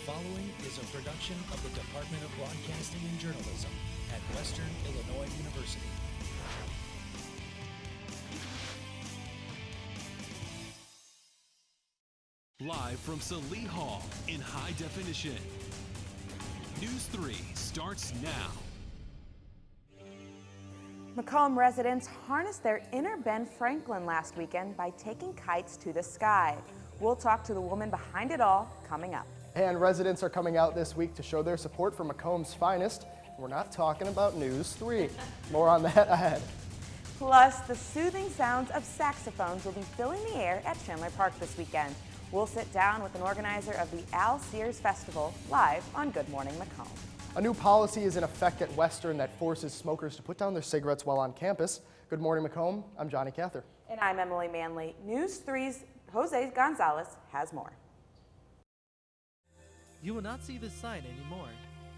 following is a production of the Department of Broadcasting and Journalism at Western Illinois University. Live from Salee Hall in high definition. News 3 starts now. Macomb residents harnessed their inner Ben Franklin last weekend by taking kites to the sky. We'll talk to the woman behind it all coming up. And residents are coming out this week to show their support for Macomb's finest. We're not talking about News 3. More on that ahead. Plus, the soothing sounds of saxophones will be filling the air at Chandler Park this weekend. We'll sit down with an organizer of the Al Sears Festival live on Good Morning Macomb. A new policy is in effect at Western that forces smokers to put down their cigarettes while on campus. Good Morning Macomb, I'm Johnny Cather. And I'm Emily Manley. News 3's Jose Gonzalez has more. You will not see this sign anymore.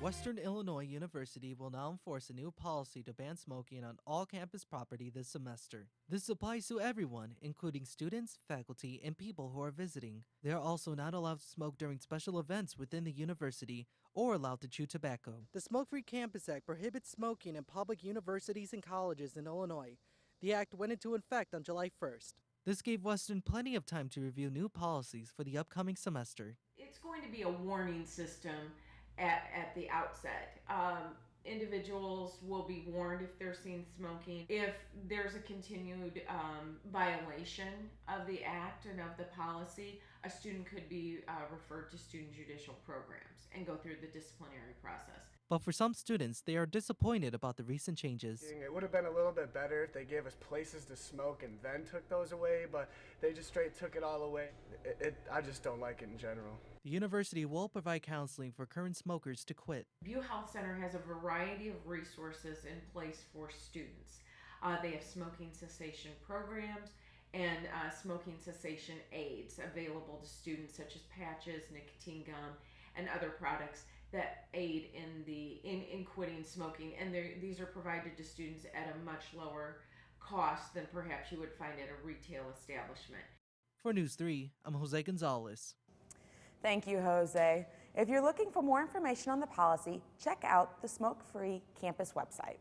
Western Illinois University will now enforce a new policy to ban smoking on all campus property this semester. This applies to everyone, including students, faculty, and people who are visiting. They are also not allowed to smoke during special events within the university or allowed to chew tobacco. The Smoke-Free Campus Act prohibits smoking in public universities and colleges in Illinois. The act went into effect on July 1st. This gave Western plenty of time to review new policies for the upcoming semester. It's going to be a warning system at the outset. Individuals will be warned if they're seen smoking. If there's a continued violation of the act and of the policy, a student could be referred to student judicial programs and go through the disciplinary process. But for some students, they are disappointed about the recent changes. It would have been a little bit better if they gave us places to smoke and then took those away, but they just straight took it all away. I just don't like it in general. The university will provide counseling for current smokers to quit. View Health Center has a variety of resources in place for students. They have smoking cessation programs and smoking cessation aids available to students, such as patches, nicotine gum, and other products that aid in quitting smoking. And these are provided to students at a much lower cost than perhaps you would find at a retail establishment. For News 3, I'm Jose Gonzalez. Thank you, Jose. If you're looking for more information on the policy, check out the Smoke-Free Campus website.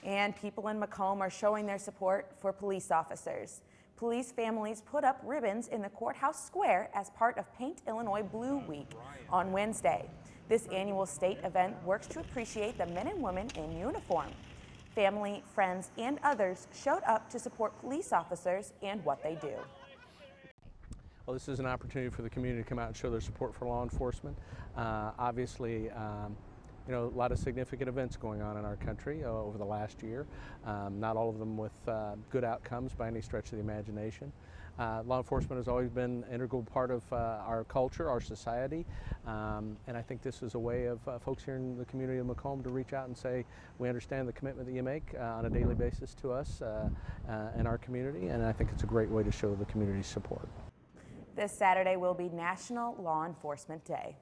And people in Macomb are showing their support for police officers. Police families put up ribbons in the courthouse square as part of Paint Illinois Blue Week on Wednesday. This annual state event works to appreciate the men and women in uniform. Family, friends, and others showed up to support police officers and what they do. Well, this is an opportunity for the community to come out and show their support for law enforcement. Obviously, a lot of significant events going on in our country over the last year. Not all of them with good outcomes by any stretch of the imagination. Law enforcement has always been an integral part of our culture, our society, and I think this is a way of folks here in the community of Macomb to reach out and say, we understand the commitment that you make on a daily basis to us and our community, and I think it's a great way to show the community's support. This Saturday will be National Law Enforcement Day.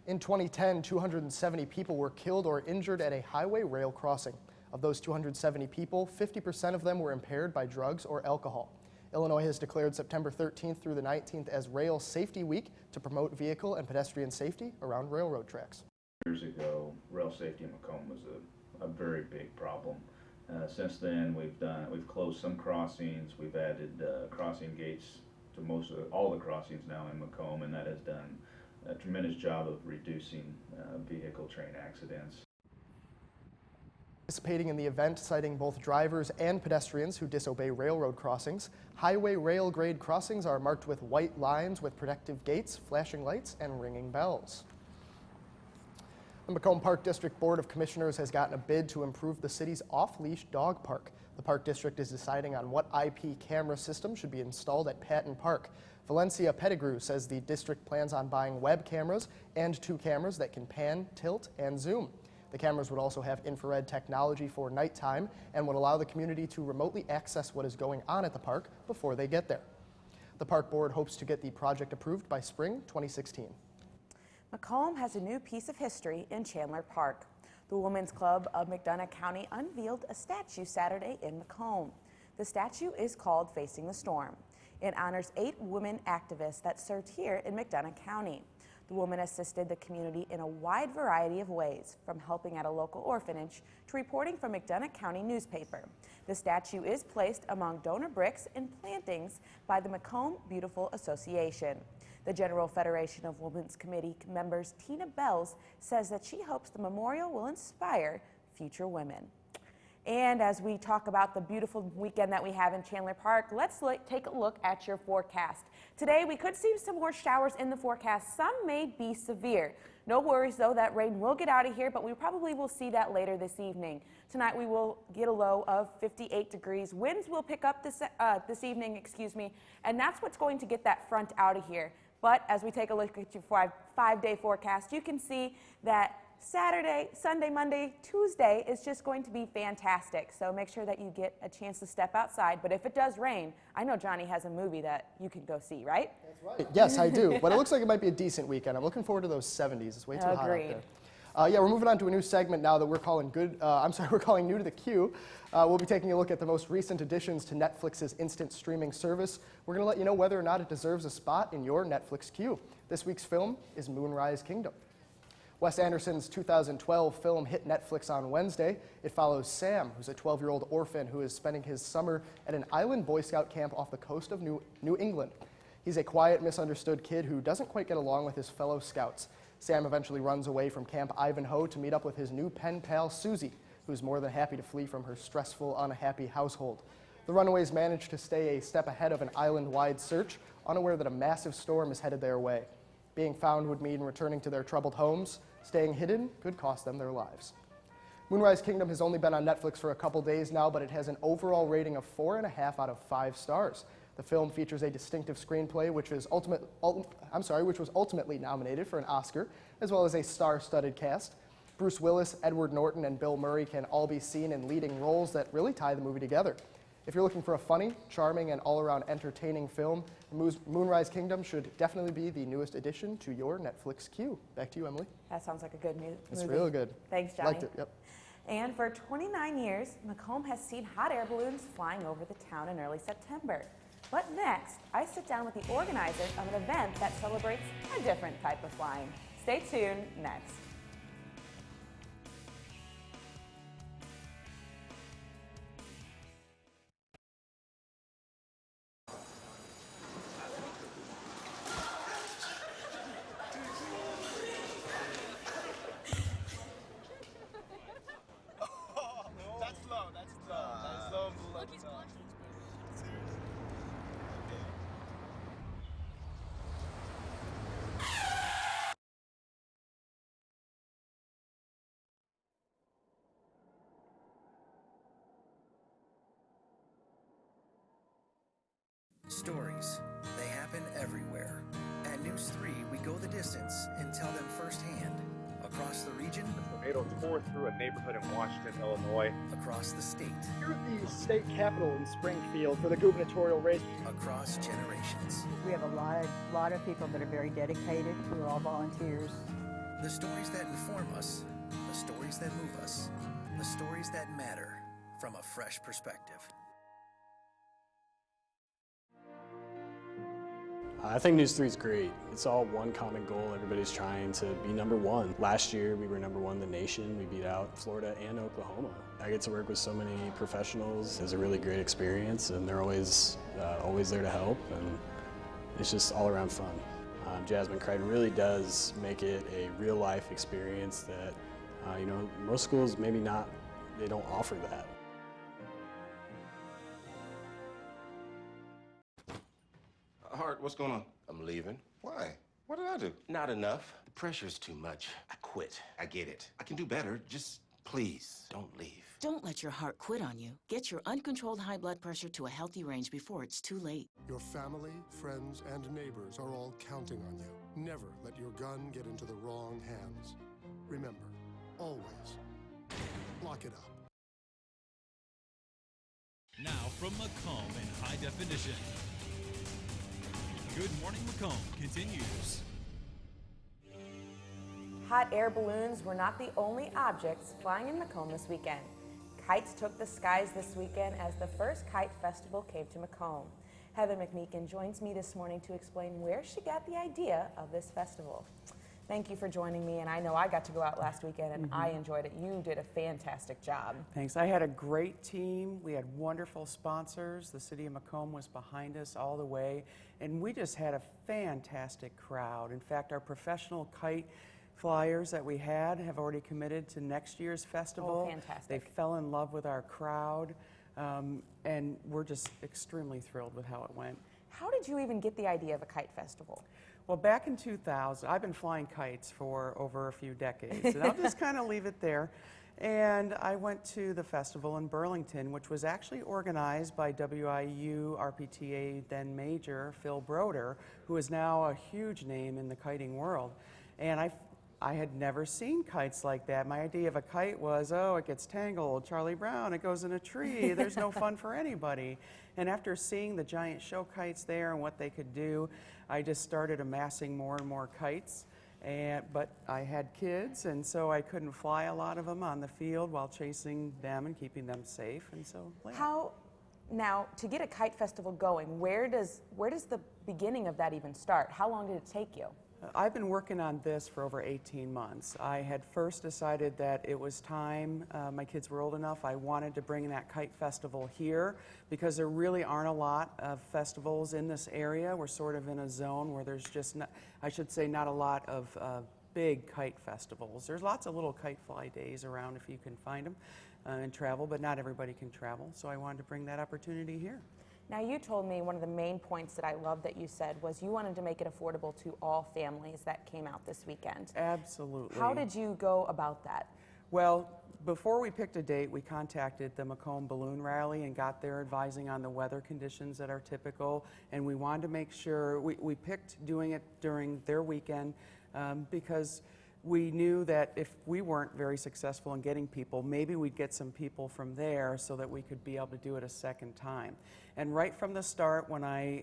In 2010, 270 people were killed or injured at a highway rail crossing. Of those 270 people, 50% of them were impaired by drugs or alcohol. Illinois has declared September 13th through the 19th as Rail Safety Week to promote vehicle and pedestrian safety around railroad tracks. Years ago, rail safety in Macomb was a very big problem. Since then, we've closed some crossings. We've added crossing gates to all the crossings now in Macomb, and that has done a tremendous job of reducing vehicle train accidents. Participating in the event, citing both drivers and pedestrians who disobey railroad crossings. Highway rail grade crossings are marked with white lines with protective gates, flashing lights, and ringing bells. The Macomb Park District Board of Commissioners has gotten a bid to improve the city's off-leash dog park. The Park District is deciding on what IP camera system should be installed at Patton Park. Valencia Pettigrew says the district plans on buying web cameras and 2 cameras that can pan, tilt, and zoom. The cameras would also have infrared technology for nighttime and would allow the community to remotely access what is going on at the park before they get there. The Park Board hopes to get the project approved by spring 2016. Macomb has a new piece of history in Chandler Park. The Women's Club of McDonough County unveiled a statue Saturday in Macomb. The statue is called Facing the Storm. It honors 8 women activists that served here in McDonough County. The woman assisted the community in a wide variety of ways, from helping at a local orphanage to reporting for McDonough County newspaper. The statue is placed among donor bricks and plantings by the Macomb Beautiful Association. The General Federation of Women's Committee members Tina Bells says that she hopes the memorial will inspire future women. And as we talk about the beautiful weekend that we have in Chandler Park, let's take a look at your forecast. Today, we could see some more showers in the forecast. Some may be severe. No worries, though, that rain will get out of here, but we probably will see that later this evening. Tonight, we will get a low of 58 degrees. Winds will pick up this evening, and that's what's going to get that front out of here. But as we take a look at your five-day forecast, you can see that Saturday, Sunday, Monday, Tuesday is just going to be fantastic. So make sure that you get a chance to step outside. But if it does rain, I know Johnny has a movie that you can go see, right? That's right. Yes, I do. But it looks like it might be a decent weekend. I'm looking forward to those 70s. It's way too hot out there. Yeah, we're moving on to a new segment now that we're calling we're calling New to the Queue. We'll be taking a look at the most recent additions to Netflix's instant streaming service. We're going to let you know whether or not it deserves a spot in your Netflix queue. This week's film is Moonrise Kingdom. Wes Anderson's 2012 film hit Netflix on Wednesday. It follows Sam, who's a 12-year-old orphan who is spending his summer at an island Boy Scout camp off the coast of New England. He's a quiet, misunderstood kid who doesn't quite get along with his fellow scouts. Sam eventually runs away from Camp Ivanhoe to meet up with his new pen pal, Susie, who's more than happy to flee from her stressful, unhappy household. The runaways manage to stay a step ahead of an island-wide search, unaware that a massive storm is headed their way. Being found would mean returning to their troubled homes. Staying hidden could cost them their lives. Moonrise Kingdom has only been on Netflix for a couple days now, but it has an overall rating of 4.5 out of 5 stars. The film features a distinctive screenplay, which was ultimately nominated for an Oscar, as well as a star-studded cast. Bruce Willis, Edward Norton, and Bill Murray can all be seen in leading roles that really tie the movie together. If you're looking for a funny, charming, and all-around entertaining film, Moonrise Kingdom should definitely be the newest addition to your Netflix queue. Back to you, Emily. That sounds like a good movie. It's real good. Thanks, Johnny. Liked it, yep. And for 29 years, Macomb has seen hot air balloons flying over the town in early September. But next, I sit down with the organizer of an event that celebrates a different type of flying. Stay tuned next. Stories. They happen everywhere. At NEWS3, we go the distance and tell them firsthand. Across the region. The tornado tore through a neighborhood in Washington, Illinois. Across the state. Here at the state capitol in Springfield for the gubernatorial race. Across generations. We have a lot of people that are very dedicated. We're all volunteers. The stories that inform us. The stories that move us. The stories that matter from a fresh perspective. I think NEWS3 is great. It's all one common goal. Everybody's trying to be #1. Last year, we were #1 in the nation. We beat out Florida and Oklahoma. I get to work with so many professionals. It's a really great experience, and they're always there to help, and it's just all around fun. Jasmine Crichton really does make it a real-life experience that, most schools maybe not, they don't offer that. Hart, what's going on? I'm leaving. Why? What did I do? Not enough. The pressure's too much. I quit. I get it. I can do better. Just please don't leave. Don't let your heart quit on you. Get your uncontrolled high blood pressure to a healthy range before it's too late. Your family, friends, and neighbors are all counting on you. Never let your gun get into the wrong hands. Remember, always lock it up. Now from Macomb in high definition. Good Morning Macomb continues. Hot air balloons were not the only objects flying in Macomb this weekend. Kites took the skies this weekend as the first kite festival came to Macomb. Heather McMeekin joins me this morning to explain where she got the idea of this festival. Thank you for joining me, and I know I got to go out last weekend and I enjoyed it. You did a fantastic job. Thanks. I had a great team. We had wonderful sponsors. The city of Macomb was behind us all the way, and we just had a fantastic crowd. In fact, our professional kite flyers that we had have already committed to next year's festival. Oh, fantastic. They fell in love with our crowd, and we're just extremely thrilled with how it went. How did you even get the idea of a kite festival? Well, back in 2000, I've been flying kites for over a few decades, and I'll just kind of leave it there. And I went to the festival in Burlington, which was actually organized by WIU RPTA then Major Phil Broder, who is now a huge name in the kiting world. And I had never seen kites like that. My idea of a kite was, oh, it gets tangled, Charlie Brown, it goes in a tree, there's no fun for anybody. And after seeing the giant show kites there and what they could do, I just started amassing more and more kites. But I had kids, and so I couldn't fly a lot of them on the field while chasing them and keeping them safe, and so yeah. Now, to get a kite festival going, where does the beginning of that even start? How long did it take you? I've been working on this for over 18 months. I had first decided that it was time, my kids were old enough, I wanted to bring that kite festival here because there really aren't a lot of festivals in this area. We're sort of in a zone where there's just, not, I should say, not a lot of big kite festivals. There's lots of little kite fly days around if you can find them and travel, but not everybody can travel. So I wanted to bring that opportunity here. Now, you told me one of the main points that I love that you said was you wanted to make it affordable to all families that came out this weekend. Absolutely. How did you go about that? Well, before we picked a date, we contacted the Macomb Balloon Rally and got their advising on the weather conditions that are typical, and we wanted to make sure, we picked doing it during their weekend because we knew that if we weren't very successful in getting people, maybe we'd get some people from there so that we could be able to do it a second time. And right from the start,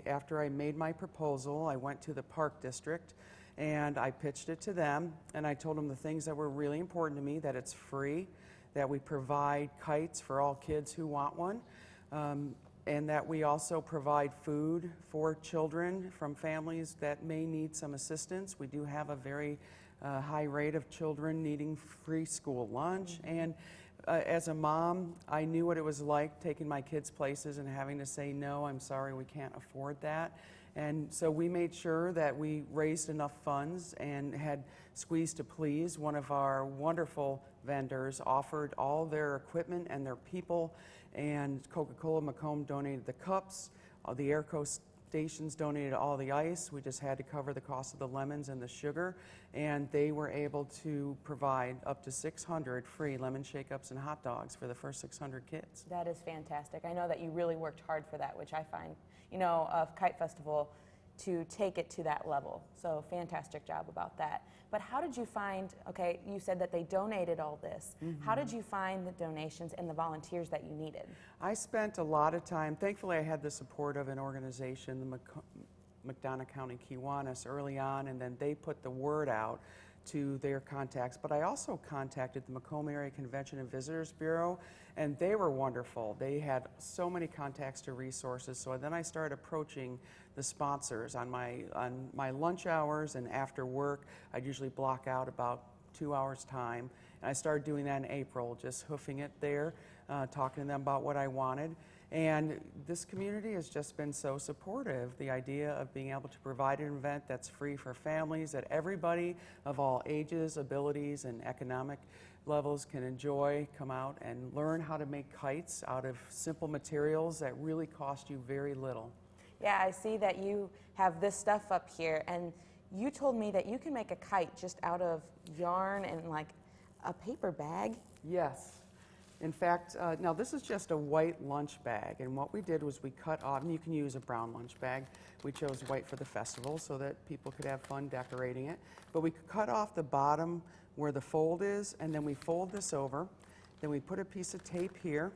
after I made my proposal, I went to the Park District and I pitched it to them, and I told them the things that were really important to me, that it's free, that we provide kites for all kids who want one, and that we also provide food for children from families that may need some assistance. We do have a very high rate of children needing free school lunch, and as a mom, I knew what it was like taking my kids places and having to say, no, I'm sorry, we can't afford that. And so we made sure that we raised enough funds and had Squeeze to Please, one of our wonderful vendors, offered all their equipment and their people, and Coca-Cola Macomb donated the cups, the Air Coast stations donated all the ice. We just had to cover the cost of the lemons and the sugar, and they were able to provide up to 600 free lemon shake-ups and hot dogs for the first 600 kids. That is fantastic. I know that you really worked hard for that, which I find, a kite festival to take it to that level. So fantastic job about that. But how did you find, okay, you said that they donated all this. How did you find the donations and the volunteers that you needed? I spent a lot of time, thankfully I had the support of an organization, the McDonough County Kiwanis, early on, and then they put the word out to their contacts. But I also contacted the Macomb Area Convention and Visitors Bureau, and they were wonderful. They had so many contacts to resources, so then I started approaching the sponsors on my lunch hours and after work. I'd usually block out about 2 hours time, and I started doing that in April, just hoofing it there, talking to them about what I wanted. And this community has just been so supportive. The idea of being able to provide an event that's free for families, that everybody of all ages, abilities, and economic levels can enjoy, come out and learn how to make kites out of simple materials that really cost you very little. Yeah, I see that you have this stuff up here, and you told me that you can make a kite just out of yarn and like a paper bag. Yes. In fact, now this is just a white lunch bag, and what we did was we cut off, and you can use a brown lunch bag. We chose white for the festival so that people could have fun decorating it. But we cut off the bottom where the fold is, and then we fold this over. Then we put a piece of tape here,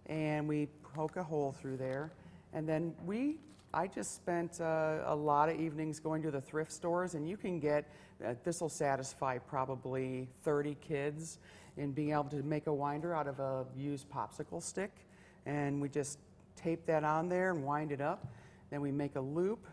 and we poke a hole through there. And then I just spent a lot of evenings going to the thrift stores, and you can get, this will satisfy probably 30 kids, in being able to make a winder out of a used popsicle stick. And we just tape that on there and wind it up. Then we make a loop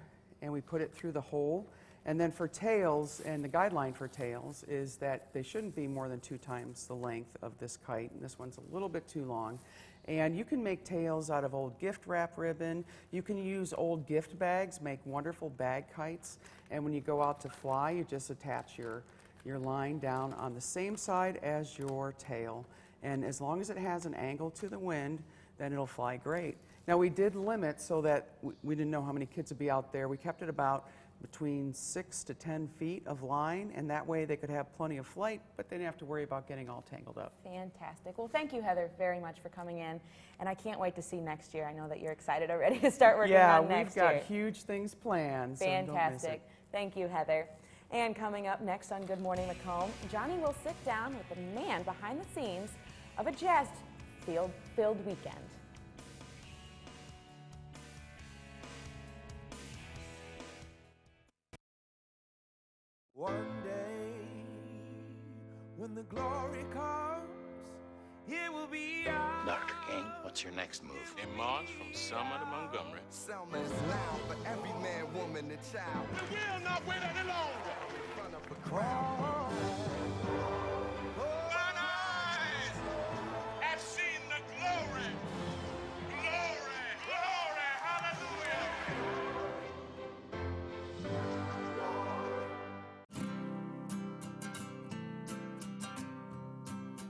and we put it through the hole. And then for tails, and the guideline for tails is that they shouldn't be more than 2 times the length of this kite. And this one's a little bit too long. And you can make tails out of old gift wrap ribbon. You can use old gift bags, make wonderful bag kites. And when you go out to fly, you just attach your line down on the same side as your tail. And as long as it has an angle to the wind, then it'll fly great. Now we did limit so that we didn't know how many kids would be out there. We kept it about between 6 to 10 feet of line, and that way they could have plenty of flight, but they didn't have to worry about getting all tangled up. Fantastic. Well, thank you, Heather, very much for coming in, and I can't wait to see next year. I know that you're excited already to start working on next year. Yeah, we've got huge things planned, so don't miss it. Thank you, Heather. And coming up next on Good Morning Macomb, Johnny will sit down with the man behind the scenes of a jazz-filled weekend. One day, when the glory comes, it will be ours. Dr. King, what's your next move? In March from Selma to Montgomery. Selma is loud for every man, woman, and child. We will not wait any longer. In front of a crowd. Mine eyes have seen the glory. Glory, glory, hallelujah.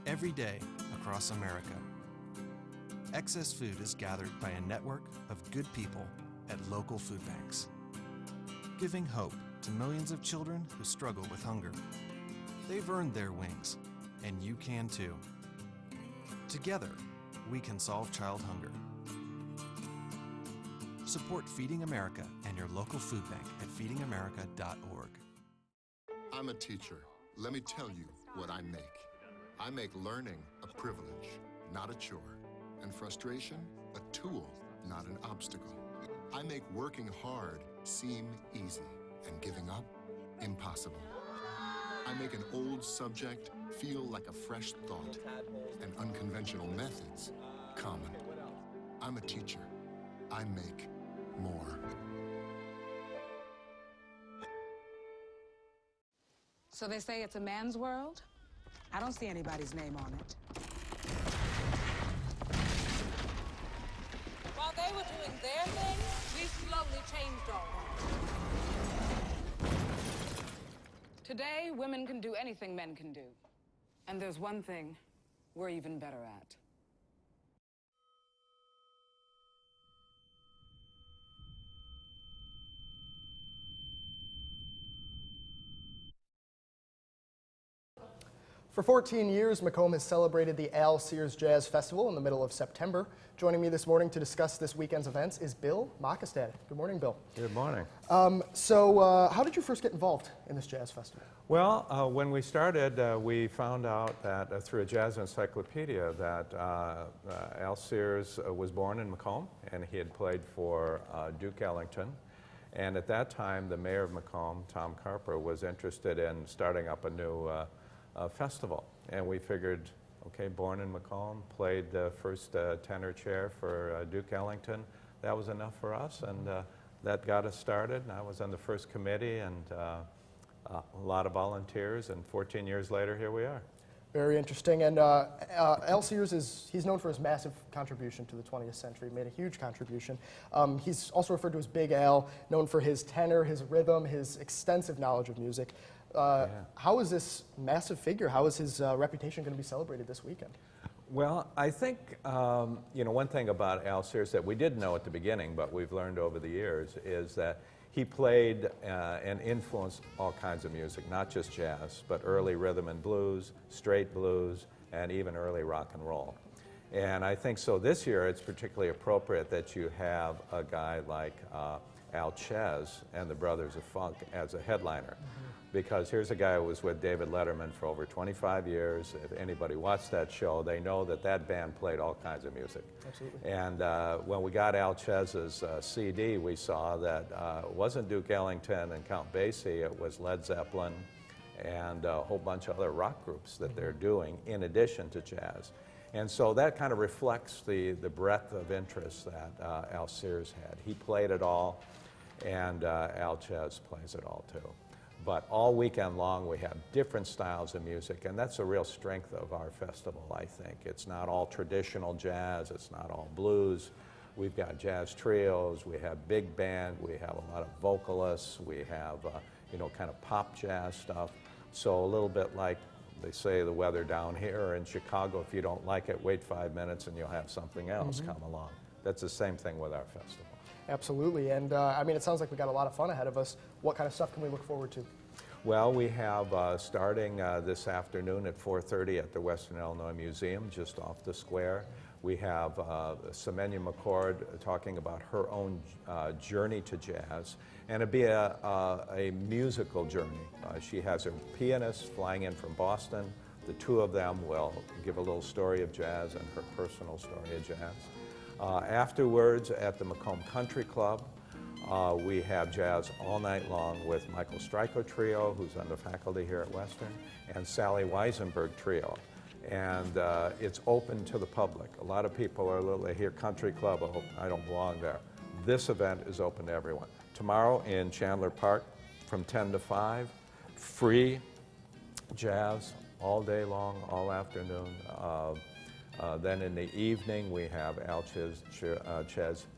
Every day across America, excess food is gathered by a network of good people at local food banks, giving hope to millions of children who struggle with hunger. They've earned their wings, and you can too. Together, we can solve child hunger. Support Feeding America and your local food bank at feedingamerica.org. I'm a teacher. Let me tell you what I make. I make learning a privilege, not a chore, and frustration a tool, not an obstacle. I make working hard seem easy and giving up impossible. I make an old subject feel like a fresh thought and unconventional methods common. I'm a teacher. I make more. So they say it's a man's world? I don't see anybody's name on it. While they were doing their thing, we slowly changed all that. Today, women can do anything men can do. And there's one thing we're even better at. For 14 years, Macomb has celebrated the Al Sears Jazz Festival in the middle of September. Joining me this morning to discuss this weekend's events is Bill Mockestad. Good morning, Bill. Good morning. How did you first get involved in this jazz festival? Well, when we started, we found out that through a jazz encyclopedia that Al Sears was born in Macomb, and he had played for Duke Ellington. And at that time, the mayor of Macomb, Tom Carper, was interested in starting up a new festival. And we figured, okay, born in Macomb, played the first tenor chair for Duke Ellington. That was enough for us, and that got us started. And I was on the first committee, and a lot of volunteers, and 14 years later, here we are. Very interesting. And Al Sears he's known for his massive contribution to the 20th century, made a huge contribution. He's also referred to as Big Al, known for his tenor, his rhythm, his extensive knowledge of music. How is this massive figure, how is his reputation going to be celebrated this weekend? Well, I think, one thing about Al Sears that we didn't know at the beginning, but we've learned over the years, is that he played and influenced all kinds of music, not just jazz, but early rhythm and blues, straight blues, and even early rock and roll. And I think so this year it's particularly appropriate that you have a guy like Al Chez and the Brothers of Funk as a headliner. Because here's a guy who was with David Letterman for over 25 years. If anybody watched that show, they know that that band played all kinds of music. Absolutely. And when we got Al Chez's CD, we saw that it wasn't Duke Ellington and Count Basie, it was Led Zeppelin and a whole bunch of other rock groups that they're doing in addition to jazz. And so that kind of reflects the breadth of interest that Al Sears had. He played it all, and Al Chez plays it all too. But all weekend long we have different styles of music, and that's a real strength of our festival, I think. It's not all traditional jazz, it's not all blues. We've got jazz trios, we have big band, we have a lot of vocalists, we have kind of pop jazz stuff. So a little bit like they say the weather down here or in Chicago, if you don't like it, wait 5 minutes and you'll have something else come along. That's the same thing with our festival. Absolutely, and I mean, it sounds like we got a lot of fun ahead of us. What kind of stuff can we look forward to? Well, we have starting this afternoon at 4:30 at the Western Illinois Museum, just off the square. We have Semenya McCord talking about her own journey to jazz, and it'll be a musical journey. She has a pianist flying in from Boston. The two of them will give a little story of jazz and her personal story of jazz. Afterwards, at the Macomb Country Club, we have jazz all night long with Michael Stryko Trio, who's on the faculty here at Western, and Sally Weisenberg Trio. And it's open to the public. A lot of people they hear country club, oh, I don't belong there. This event is open to everyone. Tomorrow in Chandler Park from 10 to 5, free jazz all day long, all afternoon. Then in the evening we have Al Chez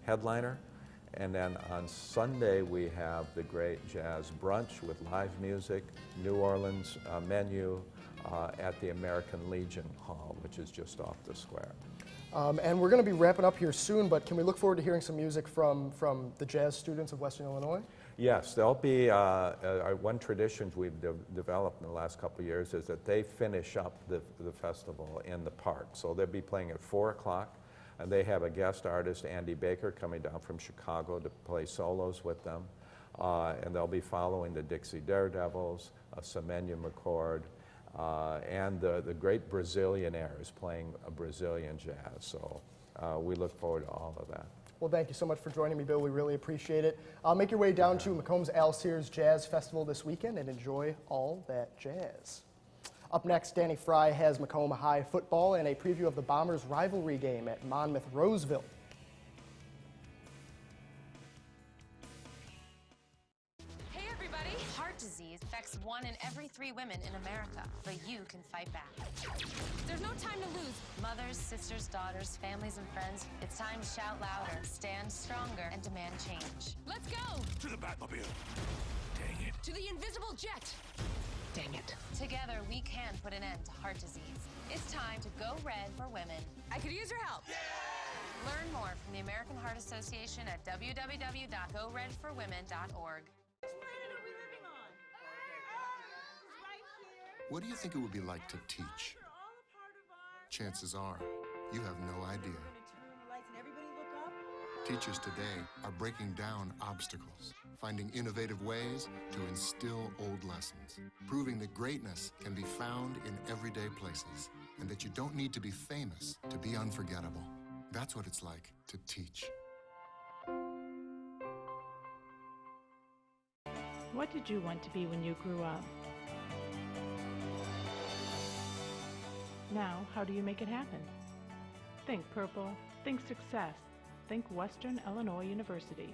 headliner. And then on Sunday we have the great jazz brunch with live music, New Orleans menu at the American Legion Hall, which is just off the square. And we're going to be wrapping up here soon, but can we look forward to hearing some music from the jazz students of Western Illinois? Yes, there'll be one tradition we've developed in the last couple of years is that they finish up the festival in the park. So they'll be playing at 4 o'clock. And they have a guest artist, Andy Baker, coming down from Chicago to play solos with them. And they'll be following the Dixie Daredevils, Semenya McCord, and the great Brazilianaires playing a Brazilian jazz. So we look forward to all of that. Well, thank you so much for joining me, Bill. We really appreciate it. Make your way down to Macomb's Al Sears Jazz Festival this weekend and enjoy all that jazz. Up next, Danny Fry has Macomb High football and a preview of the Bombers' rivalry game at Monmouth-Roseville. Hey everybody! Heart disease affects 1 in every 3 women in America, but you can fight back. There's no time to lose. Mothers, sisters, daughters, families, and friends, it's time to shout louder, stand stronger, and demand change. Let's go! To the Batmobile. Dang it. To the invisible jet! Dang it. Together, we can put an end to heart disease. It's time to go red for women. I could use your help. Yeah! Learn more from the American Heart Association at www.goredforwomen.org. What do you think it would be like to teach? Chances are, you have no idea. Teachers today are breaking down obstacles, finding innovative ways to instill old lessons, proving that greatness can be found in everyday places, and that you don't need to be famous to be unforgettable. That's what it's like to teach. What did you want to be when you grew up? Now, how do you make it happen? Think purple, think success. Think Western Illinois University.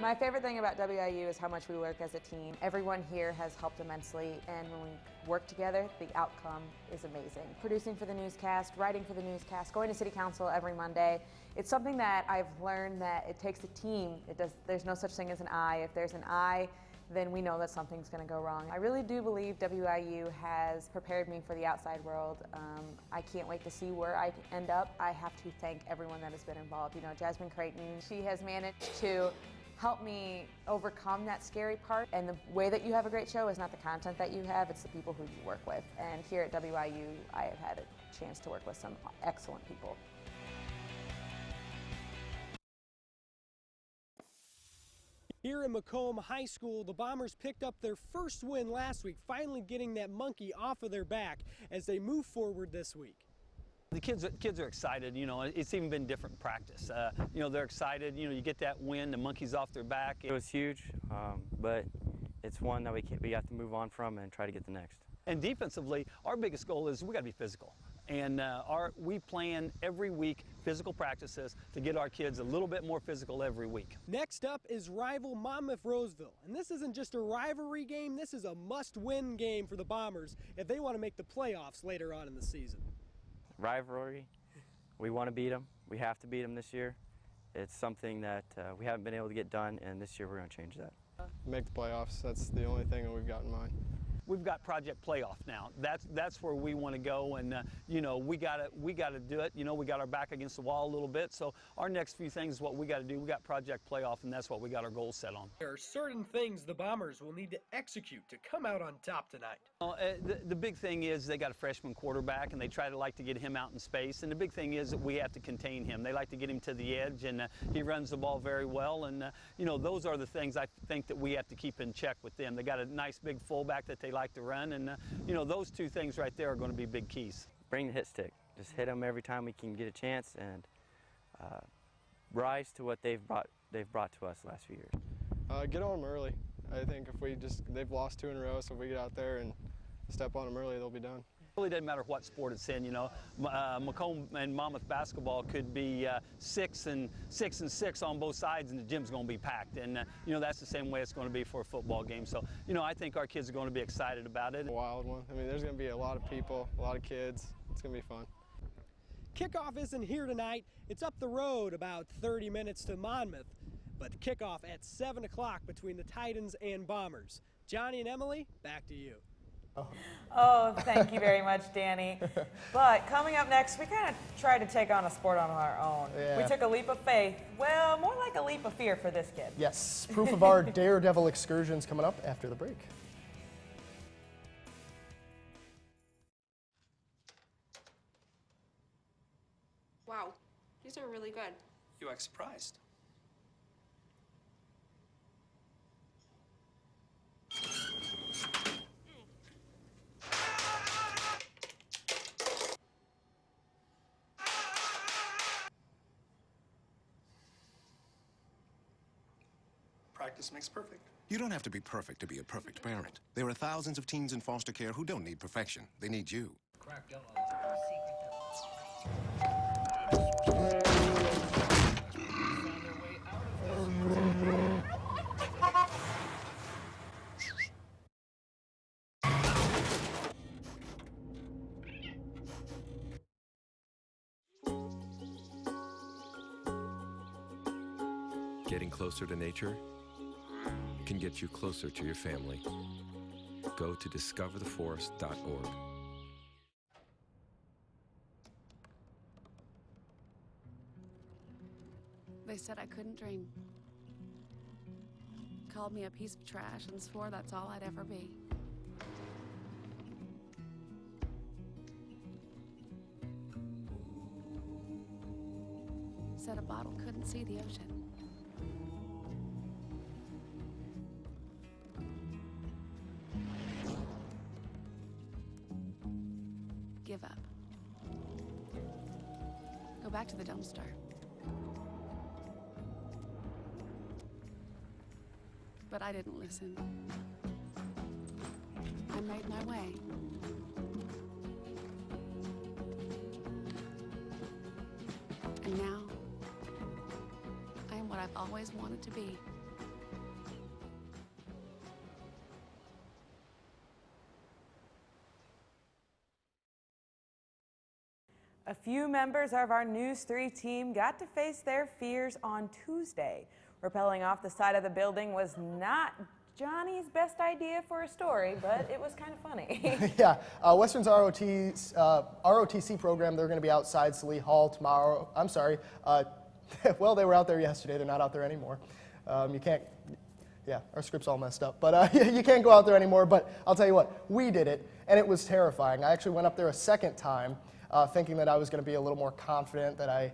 My favorite thing about WIU is how much we work as a team. Everyone here has helped immensely, and when we work together, the outcome is amazing. Producing for the newscast, writing for the newscast, going to City Council every Monday. It's something that I've learned that it takes a team. There's no such thing as an I. If there's an I, then we know that something's going to go wrong. I really do believe WIU has prepared me for the outside world. I can't wait to see where I end up. I have to thank everyone that has been involved. You know, Jasmine Creighton, she has managed to help me overcome that scary part. And the way that you have a great show is not the content that you have, it's the people who you work with. And here at WIU, I have had a chance to work with some excellent people. Here in Macomb High School, the Bombers picked up their first win last week, finally getting that monkey off of their back as they move forward this week. The kids are excited. You know, it's even been different practice. You know, they're excited. You know, you get that win, the monkey's off their back. It was huge, but it's one that we have to move on from and try to get the next. And defensively, our biggest goal is we got to be physical. And we plan every week physical practices to get our kids a little bit more physical every week. Next up is rival Monmouth-Roseville. And this isn't just a rivalry game, this is a must-win game for the Bombers if they want to make the playoffs later on in the season. Rivalry, we want to beat them. We have to beat them this year. It's something that we haven't been able to get done, and this year we're going to change that. Make the playoffs, that's the only thing that we've got in mind. We've got Project Playoff now. That's where we want to go, and you know, we got to do it. You know, we got our back against the wall a little bit. So our next few things is what we got to do. We got Project Playoff, and that's what we got our goals set on. There are certain things the Bombers will need to execute to come out on top tonight. The big thing is they got a freshman quarterback, and they try to like to get him out in space. And the big thing is that we have to contain him. They like to get him to the edge, and he runs the ball very well. And you know, those are the things I think that we have to keep in check with them. They got a nice big fullback that they like to run, and you know, those two things right there are going to be big keys. Bring the hit stick. Just hit them every time we can get a chance, and rise to what they've brought to us the last few years. Get on them early. I think they've lost 2 in a row, so if we get out there and step on them early, they'll be done. It really doesn't matter what sport it's in, you know. Macomb and Monmouth basketball could be 6 and 6 on both sides, and the gym's going to be packed. And you know, that's the same way it's going to be for a football game. So you know, I think our kids are going to be excited about it. A wild one. I mean, there's going to be a lot of people, a lot of kids. It's going to be fun. Kickoff isn't here tonight. It's up the road about 30 minutes to Monmouth. But the kickoff at 7 o'clock between the Titans and Bombers. Johnny and Emily, back to you. Oh, thank you very much, Danny. But coming up next, we kind of tried to take on a sport on our own. Yeah. We took a leap of faith. Well, more like a leap of fear for this kid. Yes, proof of our daredevil excursions coming up after the break. Wow, these are really good. You act surprised. Practice makes perfect. You don't have to be perfect to be a perfect parent. There are thousands of teens in foster care who don't need perfection. They need you. Getting closer to nature can get you closer to your family. Go to discovertheforest.org. They said I couldn't dream. Called me a piece of trash and swore that's all I'd ever be. Said a bottle couldn't see the ocean. Give up. Go back to the dumpster. But I didn't listen. I made my way. And now, I am what I've always wanted to be. A few members of our NEWS3 team got to face their fears on Tuesday. Rappelling off the side of the building was not Johnny's best idea for a story, but it was kind of funny. Yeah, Western's ROTC program, they're going to be outside Salee Hall tomorrow. I'm sorry. Well, they were out there yesterday. They're not out there anymore. You can't, yeah, our script's all messed up. But you can't go out there anymore. But I'll tell you what, we did it, and it was terrifying. I actually went up there a second time thinking that I was going to be a little more confident, that I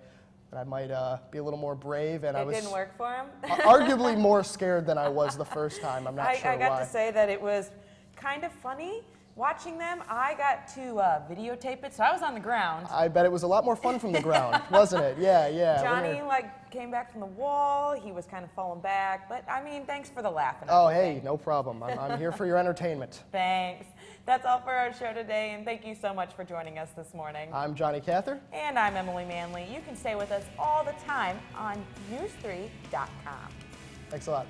might be a little more brave. And it didn't work for him? Arguably more scared than I was the first time. I'm not sure why. I got to say that it was kind of funny Watching them, I got to videotape it, so I was on the ground. I bet it was a lot more fun from the ground, wasn't it? Yeah, yeah. Johnny came back from the wall. He was kind of falling back, but I mean, thanks for the laugh and Oh, everything. hey, no problem. I'm here for your entertainment. Thanks. That's all for our show today, and thank you so much for joining us this morning. I'm Johnny Cather. And I'm Emily Manley. You can stay with us all the time on news3.com. Thanks a lot.